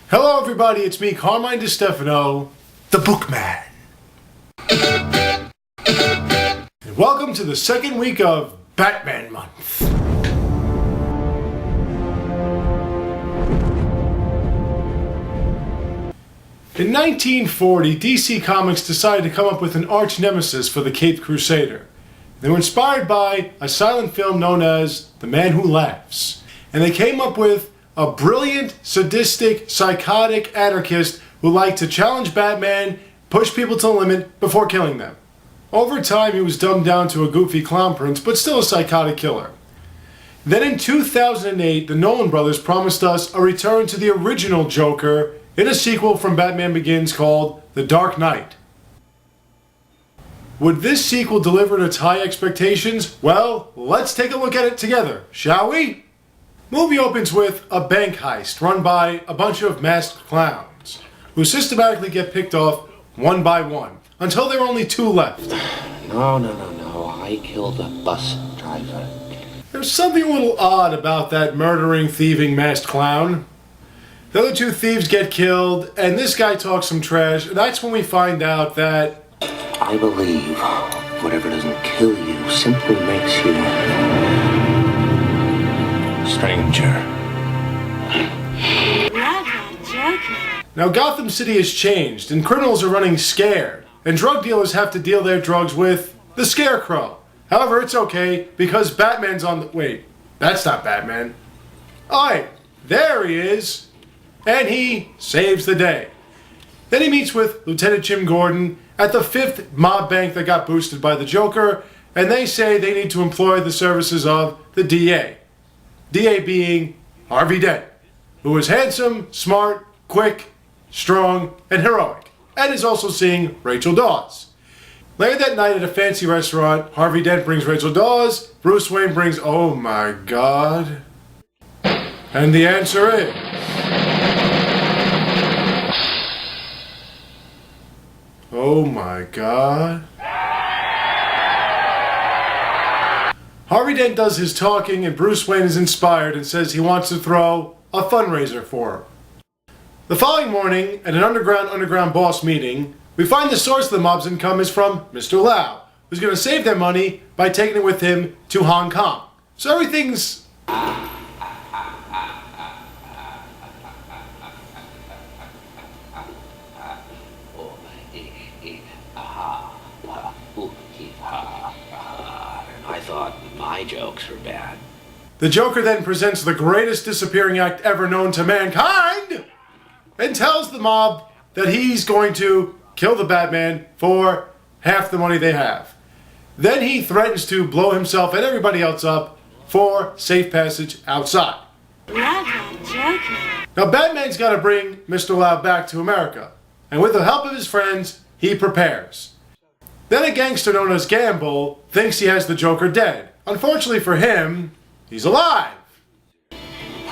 Hello everybody, it's me, Carmine DiStefano, the Bookman. And welcome to the second week of Batman Month. In 1940, DC Comics decided to come up with an arch nemesis for the Caped Crusader. They were inspired by a silent film known as The Man Who Laughs. And they came up with a brilliant, sadistic, psychotic anarchist who liked to challenge Batman, push people to the limit before killing them. Over time, he was dumbed down to a goofy clown prince, but still a psychotic killer. Then in 2008, the Nolan brothers promised us a return to the original Joker in a sequel from Batman Begins called The Dark Knight. Would this sequel deliver its high expectations? Well, let's take a look at it together, shall we? Movie opens with a bank heist run by a bunch of masked clowns who systematically get picked off one by one until there are only two left. No. I killed a bus driver. There's something a little odd about that murdering, thieving masked clown. The other two thieves get killed, and this guy talks some trash, and that's when we find out that I believe whatever doesn't kill you simply makes you stranger. Now Gotham City has changed, and criminals are running scared, and drug dealers have to deal their drugs with the Scarecrow. However, it's okay, because Batman's on the... Wait, that's not Batman. Alright, there he is. And he saves the day. Then he meets with Lieutenant Jim Gordon at the 5th mob bank that got boosted by the Joker, and they say they need to employ the services of the DA. DA being Harvey Dent, who is handsome, smart, quick, strong, and heroic, and is also seeing Rachel Dawes. Later that night at a fancy restaurant, Harvey Dent brings Rachel Dawes, Bruce Wayne brings, oh my god. And the answer is... oh my god. Harvey Dent does his talking and Bruce Wayne is inspired and says he wants to throw a fundraiser for him. The following morning, at an underground boss meeting, we find the source of the mob's income is from Mr. Lau, who's going to save their money by taking it with him to Hong Kong. So everything's... I thought my jokes were bad. The Joker then presents the greatest disappearing act ever known to mankind and tells the mob that he's going to kill the Batman for half the money they have. Then he threatens to blow himself and everybody else up for safe passage outside. Now Batman's got to bring Mr. Lau back to America, and with the help of his friends, he prepares. Then a gangster known as Gamble thinks he has the Joker dead. Unfortunately for him, he's alive.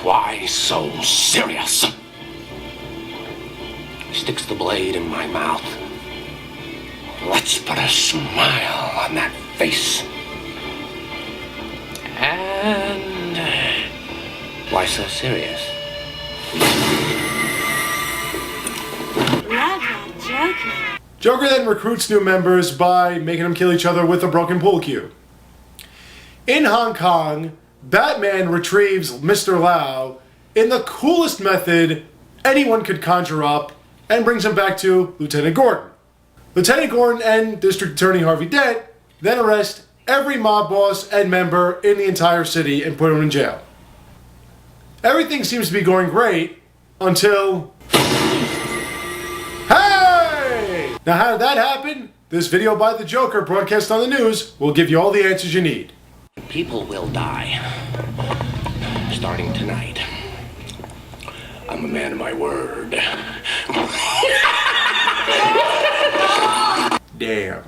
Why so serious? Sticks the blade in my mouth. Let's put a smile on that face. And why so serious? Joker then recruits new members by making them kill each other with a broken pool cue. In Hong Kong, Batman retrieves Mr. Lau in the coolest method anyone could conjure up and brings him back to Lieutenant Gordon. Lieutenant Gordon and District Attorney Harvey Dent then arrest every mob boss and member in the entire city and put him in jail. Everything seems to be going great until... Hey! Now how did that happen? This video by the Joker broadcast on the news will give you all the answers you need. People will die. Starting tonight. I'm a man of my word. Damn.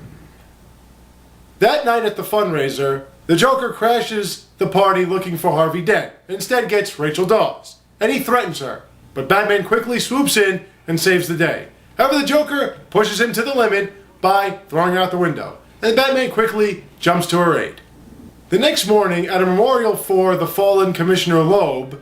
That night at the fundraiser, the Joker crashes the party looking for Harvey Dent, and instead gets Rachel Dawes, and he threatens her. But Batman quickly swoops in and saves the day. However, the Joker pushes him to the limit by throwing her out the window, and Batman quickly jumps to her aid. The next morning, at a memorial for the fallen Commissioner Loeb,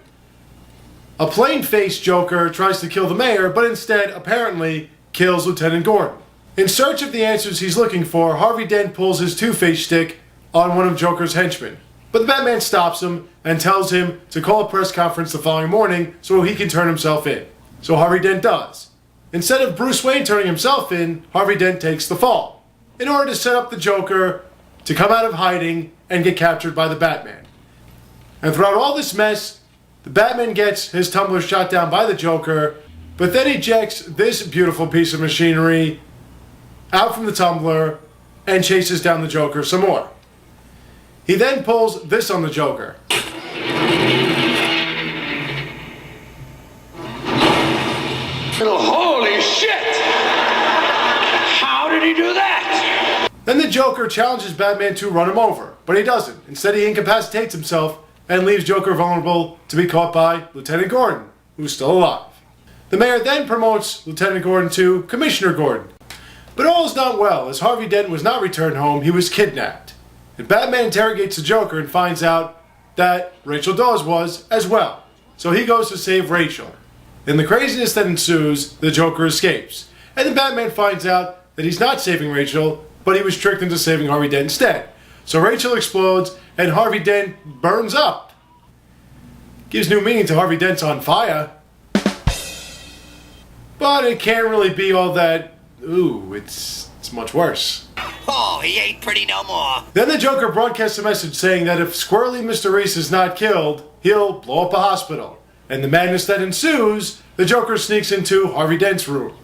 A plain-faced Joker tries to kill the mayor, but instead, apparently, kills Lieutenant Gordon. In search of the answers he's looking for, Harvey Dent pulls his Two-Face stick on one of Joker's henchmen. But the Batman stops him and tells him to call a press conference the following morning so he can turn himself in. So Harvey Dent does. Instead of Bruce Wayne turning himself in, Harvey Dent takes the fall, in order to set up the Joker to come out of hiding and get captured by the Batman. And throughout all this mess, the Batman gets his tumbler shot down by the Joker, but then ejects this beautiful piece of machinery out from the tumbler and chases down the Joker some more. He then pulls this on the Joker. Holy shit! How did he do that? Then the Joker challenges Batman to run him over, but he doesn't. Instead, he incapacitates himself and leaves Joker vulnerable to be caught by Lieutenant Gordon, who's still alive. The mayor then promotes Lieutenant Gordon to Commissioner Gordon. But all is not well, as Harvey Dent was not returned home, he was kidnapped. And Batman interrogates the Joker and finds out that Rachel Dawes was as well. So he goes to save Rachel. In the craziness that ensues, the Joker escapes. And then Batman finds out that he's not saving Rachel, but he was tricked into saving Harvey Dent instead. So Rachel explodes and Harvey Dent burns up. Gives new meaning to Harvey Dent's on fire. But it can't really be all that, it's much worse. Oh, he ain't pretty no more. Then the Joker broadcasts a message saying that if Squirrely Mr. Reese is not killed, he'll blow up a hospital. And the madness that ensues, the Joker sneaks into Harvey Dent's room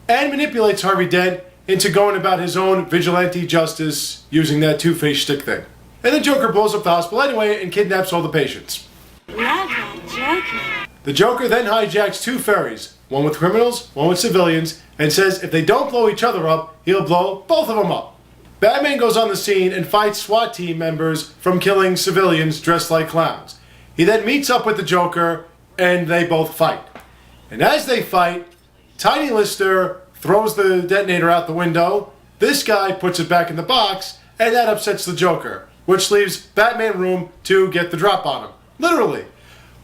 and manipulates Harvey Dent into going about his own vigilante justice using that Two-Face stick thing. And the Joker blows up the hospital anyway and kidnaps all the patients. Love that Joker. The Joker then hijacks two ferries, one with criminals, one with civilians, and says if they don't blow each other up, he'll blow both of them up. Batman goes on the scene and fights SWAT team members from killing civilians dressed like clowns. He then meets up with the Joker, and they both fight. And as they fight, Tiny Lister throws the detonator out the window, this guy puts it back in the box, and that upsets the Joker, which leaves Batman room to get the drop on him. Literally.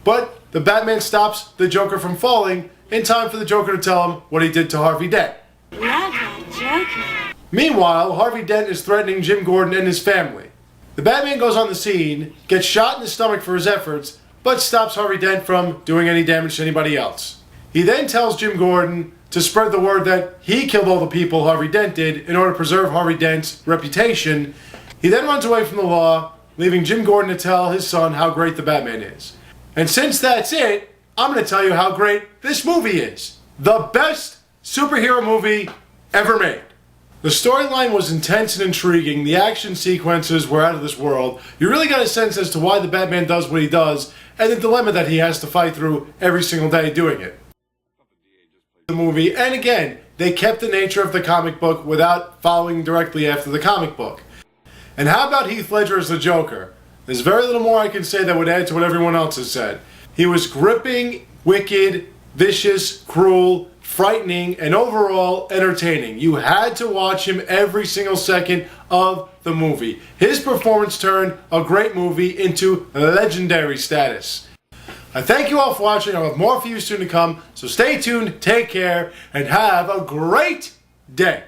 But the Batman stops the Joker from falling in time for the Joker to tell him what he did to Harvey Dent. Love that Joker. Meanwhile, Harvey Dent is threatening Jim Gordon and his family. The Batman goes on the scene, gets shot in the stomach for his efforts, but stops Harvey Dent from doing any damage to anybody else. He then tells Jim Gordon to spread the word that he killed all the people Harvey Dent did in order to preserve Harvey Dent's reputation. He then runs away from the law, leaving Jim Gordon to tell his son how great the Batman is. And since that's it, I'm going to tell you how great this movie is. The best superhero movie ever made. The storyline was intense and intriguing, the action sequences were out of this world, you really got a sense as to why the Batman does what he does, and the dilemma that he has to fight through every single day doing it. The movie, and again, they kept the nature of the comic book without following directly after the comic book. And how about Heath Ledger as the Joker? There's very little more I can say that would add to what everyone else has said. He was gripping, wicked, vicious, cruel, frightening, and overall entertaining. You had to watch him every single second of the movie. His performance turned a great movie into legendary status. I thank you all for watching. I'll have more for you soon to come, so stay tuned, take care, and have a great day.